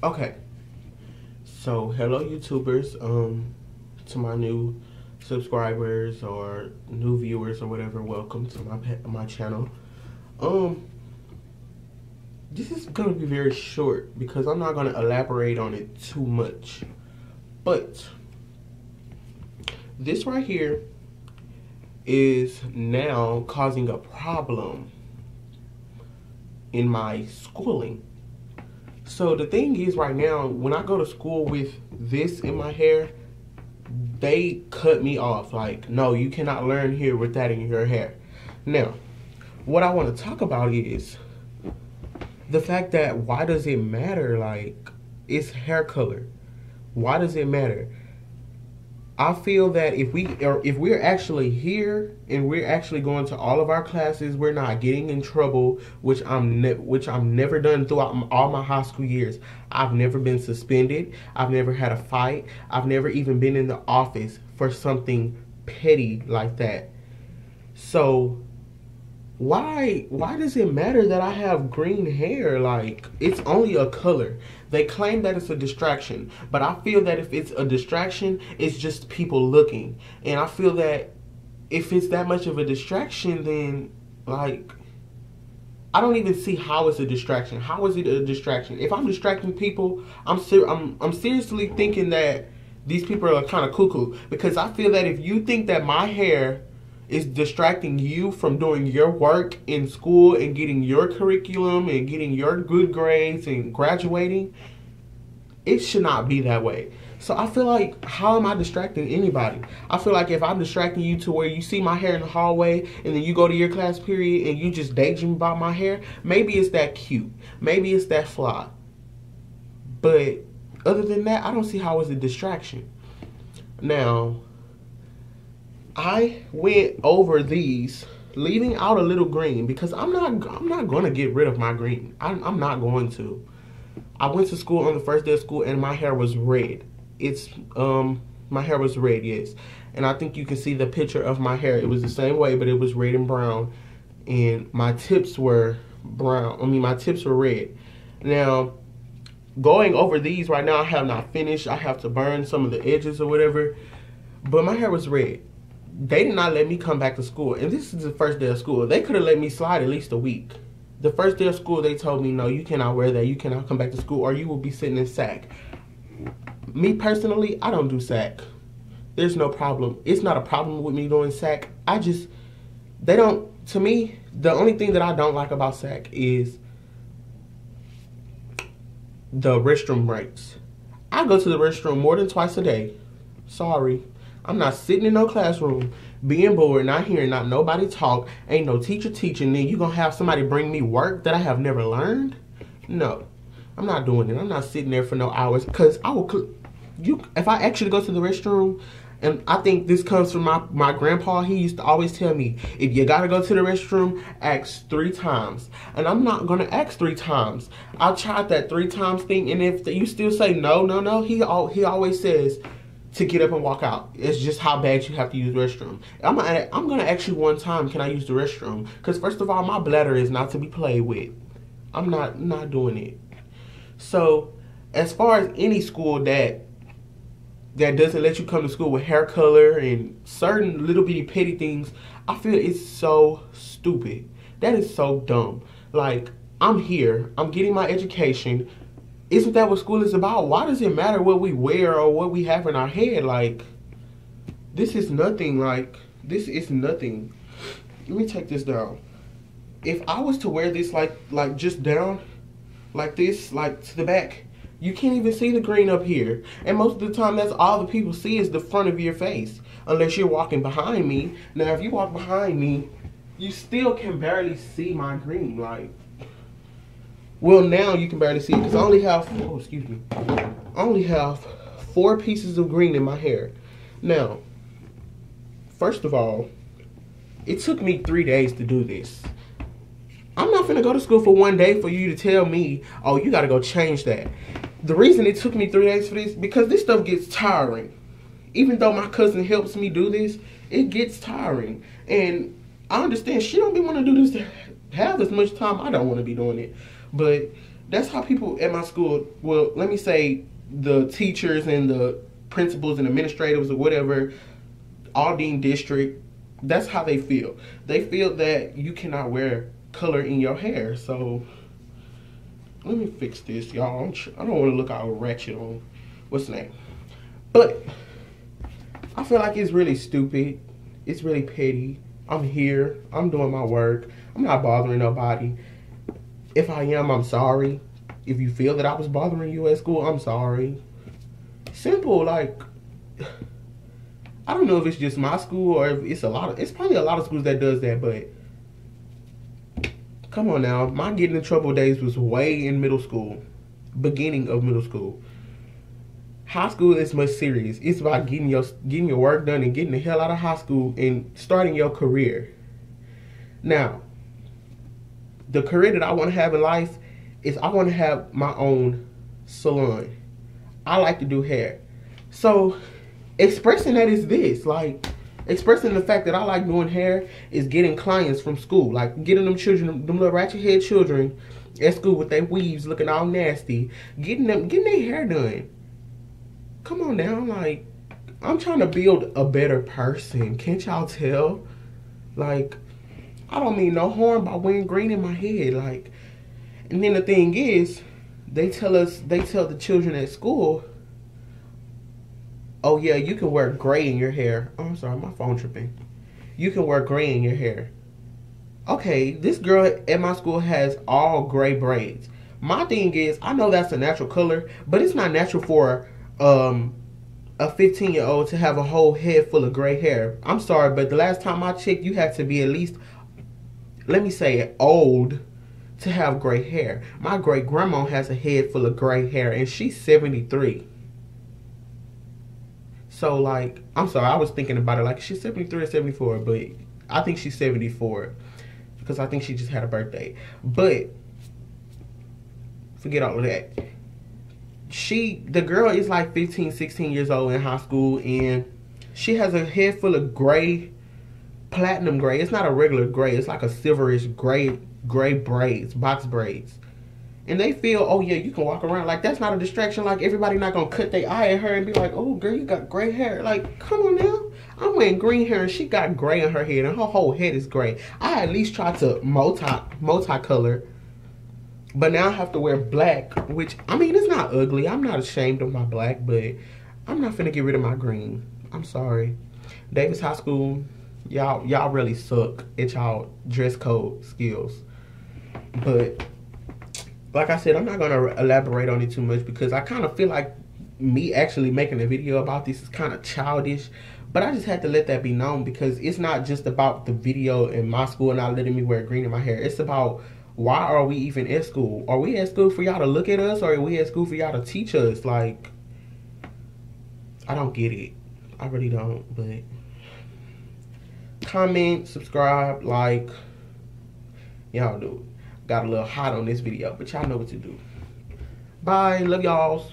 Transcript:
Okay, so hello YouTubers, to my new subscribers or new viewers or whatever, welcome to my channel. Um, this is gonna be very short because I'm not gonna elaborate on it too much. But this right here is now causing a problem in my schooling. So the thing is, right now, when I go to school with this in my hair, they cut me off. Like, no, you cannot learn here with that in your hair. Now, what I want to talk about is the fact that why does it matter? Like, it's hair color. Why does it matter? I feel that if we're actually here and we're actually going to all of our classes, we're not getting in trouble, which I'm never done throughout all my high school years. I've never been suspended. I've never had a fight. I've never even been in the office for something petty like that. So why does it matter that I have green hair? Like, it's only a color. They claim that it's a distraction, but I feel that if it's a distraction, it's just people looking. And I feel that if it's that much of a distraction, then like, I don't even see how it's a distraction. How is it a distraction? If I'm distracting people, I'm seriously thinking that these people are kind of cuckoo, because I feel that if you think that my hair is distracting you from doing your work in school and getting your curriculum and getting your good grades and graduating, it should not be that way. So I feel like, how am I distracting anybody? I feel like if I'm distracting you to where you see my hair in the hallway and then you go to your class period and you just daydream about my hair, maybe it's that cute. Maybe it's that fly. But other than that, I don't see how it's a distraction. Now, I went over these, leaving out a little green because I'm not going to get rid of my green. I'm not going to. I went to school on the first day of school and my hair was red. My hair was red, yes. And I think you can see the picture of my hair. It was the same way, but it was red and brown. And my tips were brown. My tips were red. Now, going over these right now, I have not finished. I have to burn some of the edges or whatever. But my hair was red. They did not let me come back to school. And this is the first day of school. They could have let me slide at least a week. The first day of school, they told me, no, you cannot wear that. You cannot come back to school or you will be sitting in SAC. Me personally, I don't do SAC. There's no problem. It's not a problem with me doing SAC. To me, the only thing that I don't like about SAC is the restroom breaks. I go to the restroom more than twice a day. Sorry. I'm not sitting in no classroom, being bored, not hearing not nobody talk, ain't no teacher teaching, then you gonna have somebody bring me work that I have never learned? No, I'm not doing it. I'm not sitting there for no hours, because if I actually go to the restroom, and I think this comes from my grandpa, he used to always tell me, if you gotta go to the restroom, ask 3 times. And I'm not gonna ask 3 times. I tried that 3 times thing, and if you still say no, he always says, to get up and walk out. It's just how bad you have to use the restroom. I'm gonna ask you one time, can I use the restroom? Because first of all, my bladder is not to be played with. I'm not doing it. So as far as any school that doesn't let you come to school with hair color and certain little bitty petty things, I feel it's so stupid. That is so dumb. Like, I'm here, I'm getting my education. Isn't that what school is about? Why does it matter what we wear or what we have in our head? Like, this is nothing. Like, this is nothing. Let me take this down. If I was to wear this like just down, like this, like to the back, you can't even see the green up here. And most of the time, that's all the people see is the front of your face. Unless you're walking behind me. Now, if you walk behind me, you still can barely see my green. Like, well, now you can barely see it because I only have, I only have 4 pieces of green in my hair. Now, first of all, it took me 3 days to do this. I'm not finna go to school for 1 day for you to tell me, oh, you gotta go change that. The reason it took me 3 days for this, because this stuff gets tiring. Even though my cousin helps me do this, it gets tiring. And I understand she don't be wanna do this to have as much time. I don't wanna be doing it. But That's how people at my school, well, let me say the teachers and the principals and administrators or whatever, Aldine district, that's how they feel. They feel that you cannot wear color in your hair. So let me fix this, y'all. I don't want to look all ratchet on what's the name. But I feel like it's really stupid. It's really petty. I'm here. I'm doing my work. I'm not bothering nobody. If I am, I'm sorry. If you feel that I was bothering you at school, I'm sorry. Simple, like, I don't know if it's just my school or if it's probably a lot of schools that does that, but come on now. My getting in trouble days was way in middle school, beginning of middle school. High school is much serious. It's about getting your work done and getting the hell out of high school and starting your career. Now, the career that I want to have in life is I want to have my own salon. I like to do hair. So expressing that is this, like, expressing the fact that I like doing hair is getting clients from school, like getting them children, them little ratchet head children at school with their weaves looking all nasty, getting their hair done. Come on now, like, I'm trying to build a better person. Can't y'all tell? Like, I don't mean no harm by wearing green in my head, like. And then the thing is, they tell the children at school, oh yeah, you can wear gray in your hair. Oh, I'm sorry, my phone tripping. You can wear gray in your hair. Okay, this girl at my school has all gray braids. My thing is, I know that's a natural color, but it's not natural for a 15-year-old to have a whole head full of gray hair. I'm sorry, but the last time I checked, you have to be at least, let me say, old to have gray hair. My great grandma has a head full of gray hair and she's 73. So like, I'm sorry, I was thinking about it like she's 73 or 74, but I think she's 74 because I think she just had a birthday. But forget all of that. The girl is like 15, 16 years old in high school and she has a head full of gray, platinum gray. It's not a regular gray, it's like a silverish gray braids, box braids. And they feel, oh yeah, you can walk around. Like, that's not a distraction. Like, everybody not gonna cut their eye at her and be like, oh girl, you got gray hair. Like, come on now. I'm wearing green hair and she got gray in her head and her whole head is gray. I at least tried to multi-color. But now I have to wear black, which, I mean, it's not ugly. I'm not ashamed of my black, but I'm not finna get rid of my green. I'm sorry. Davis High School, y'all really suck at y'all dress code skills. But like I said, I'm not gonna elaborate on it too much because I kind of feel like me actually making a video about this is kind of childish. But I just had to let that be known because it's not just about the video in my school not letting me wear green in my hair. It's about, why are we even at school? Are we at school for y'all to look at us, or are we at school for y'all to teach us? Like, I don't get it. I really don't. But comment, subscribe, like, y'all do. Got a little hot on this video, but y'all know what to do. Bye. Love y'all.